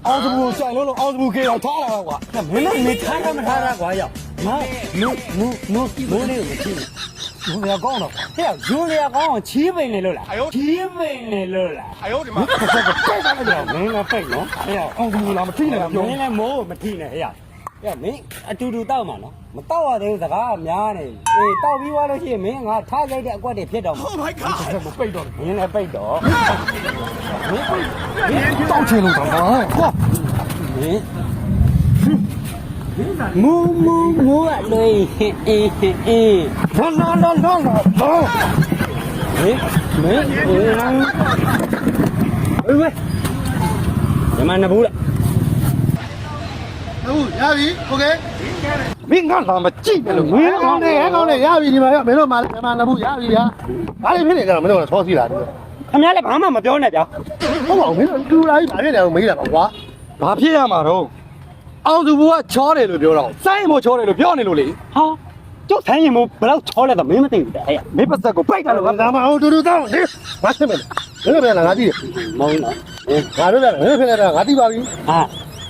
အောင်စပူဆိုင်လို့အောင်စပူကေအောင်ထားလာတော့ကွာမင်းလည်းနေထားတာမထားတာကွာရောက်မနုမိုးလေးကိုမကြည့်ဘူးဘယ်ကောင်းတော့ဟဲ့ယူရကောင်းချီးပိန်နေလို့လားချီးပိန်နေလို့လားအယောဒီမှာပိတ်တာလည်းမင်းလည်းပိတ်နော်ဟဲ့အောင်စပူလားမထိနဲ့ပြောမင်းလည်းမိုးမထိနဲ့ဟဲ့မင်းအတူတူတောက်မှာနော်မတောက်ရသေးဘူးစကားများနေအေးတောက်ပြီးသွားလို့ရှိရင်မင်းငါထားလိုက်တဲ့အကွက်တွေဖြစ်တော့မှာ Oh my god မပိတ်တော့မင်းလည်းပိတ်တော့မင်းတောက်ချင်လို့တော့ကွာမင်းမူအလွေအေးလောမင်းဒီမှာနဘူးလားဟုတ်ရပြီโอเคမင်းငါလာမကြည့်ဘူးမင်းကောင်းတယ်ရပြီဒီမှာမင်းတို့မှလည်းမဘူးရပြီဟာဘာလို့ဖြစ်နေကြတော့မင်းတို့ဆောစီလာတယ် ခင်ဗျားလည်းဘာမှမပြောနဲ့ဗျာ ဟုတ်ပါဘူးမင်းတို့တူလာပြီဘာဖြစ်နေလဲမေးတာပါကွာ ဘာဖြစ်ရမှာတော့အောင်သူဘကချောတယ်လို့ပြောတော့စိုင်းမို့ချောတယ်လို့ပြောနေလို့လေဟာကျုပ်ဆိုင်ရင်မို့ဘယ်တော့ချောလဲတော့မင်းမသိဘူးတဲ့အဲ့မင်းပတ်သက်ကိုပိတ်တာလို့ ဒါမှအောင်တူတောင်းလေမဆင်မလို့ပြန်လာငါကြည့် မောင်းနော် ငါတို့ပြန်မင်းဖြစ်နေတာငါသိပါပြီ ဟာ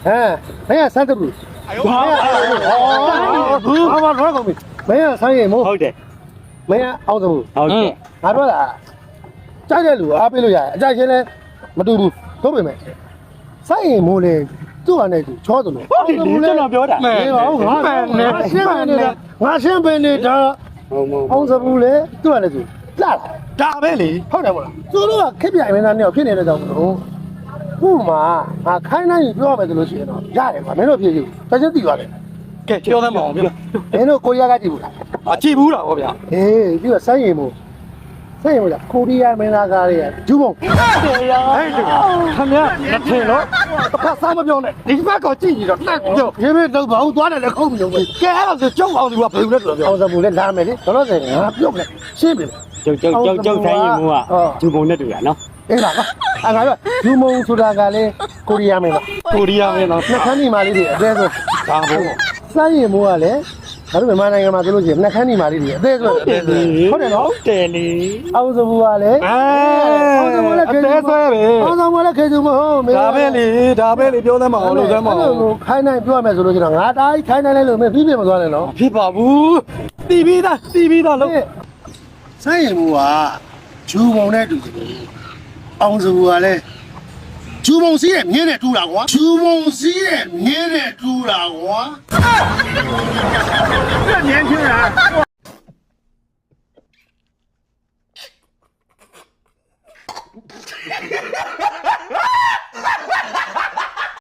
မင်းကစမ်းတဘူးဘာတော့ကုန်ပြီမင်းကဆိုင်ရင်မို့ ဟုတ်တယ် မင်းကအောင်တဘူး ဟုတ်တယ် ငါပြောတာကြိုက်တဲ့လူအားပေးလို့ရတယ်အကြိုက်ချင်းလည်းမတူဘူးဟုတ်ပြီမယ်ဆိုင်ရင်မို့လေသူ့ဟာနဲ့သူချောတယ်လို့ ဟုတ်တယ်လေကျွန်တော်ပြောတာ ငါရှင်းပင်နေတာ ဟုတ်မဟုတ် အောင်စဘူးလေသူ့ဟာနဲ့သူလှလာ ဒါပဲလေ ဟုတ်တယ်မို့လားသူတို့ကခက်ပြိုင်မင်းသားနဲ့ဖြစ်နေတဲ့ကြောင့်မလို့ခုမှငါခိုင်းနိုင်ပြောရမယ်ဆိုလို့ရှိရင်တော့ရတယ်ကွာမင်းတို့ဖြစ်ကြည့်တချင်းသိပါတယ် ကဲပြောသမ်းပါအောင်ဗျာ မင်းတို့ကိုရီးယားကကြည့်ဘူးလား အကြည့်ဘူးလားဟောဗျာ အေးပြီးတော့စိုင်းရင်မို့စိုင်းရင်မို့လားကိုရီးယားမင်းသားကားတွေကဂျူးမုံ ဟဲ့ခင်ဗျာလက်ထင်တော့တစ်ဖက်စားမပြောနဲ့ဒီဘက်ကိုကြည့်ကြည့်တော့နှက်ပြော ရေးမေးတော့ဘာလို့သွားတယ်လဲခုံးပြီးတော့ ကဲအဲ့ဒါဆိုကျုပ်အောင်သူကဘယ်လိုလဲဆိုတော့ပြော အောင်စဘူးလေလာမယ်လေတော်တော်စင်ငါပြုတ်တယ်ရှင်းပြီ ကျုပ်ဆိုင်ရင်မို့ကဂျူပုံနဲ့တွေ့ရနော် အေးလားကွာငါပြောဂျူးမုံဆိုတာကလေကိုရီးယားမင်းသား ကိုရီးယားပဲနော် နှက်ခမ်းဒီမာလေးတွေအသေးဆို ဒါပေါ့ စိုင်းရင်မိုးကလည်းငါတို့မြန်မာနိုင်ငံမှာဆိုလို့ရှိရင်နှက်ခမ်းဒီမာလေးတွေအသေးဆိုဟုတ်တယ်နော် ဟုတ်တယ်လေ အောင်စဘူးကလည်းအောင်စဘူးလည်းခေသူအောင်စဘူးလည်းခေသူမဟုတ်မေ ဒါပဲလေပြောသမ်းပါအောင်လို့သမ်းပါအောင် ခိုင်းနိုင်ပြောရမယ်ဆိုလို့ကျွန်တော်ငါတားခိုင်းနိုင်လိုက်လို့မင်းပြီးပြမသွားနဲ့နော် ဖြစ်ပါဘူးတီးပြီးသားလို့ စိုင်းရင်မိုးကဂျူးမုံနဲ့တူတယ်အောင်စဘူးကလည်းဂျူးမုံစီးရဲ့မြင်းနဲ့တူတာကွာဂျူးမုံစီးရဲ့မြင်းနဲ့တူတာကွာ这年轻人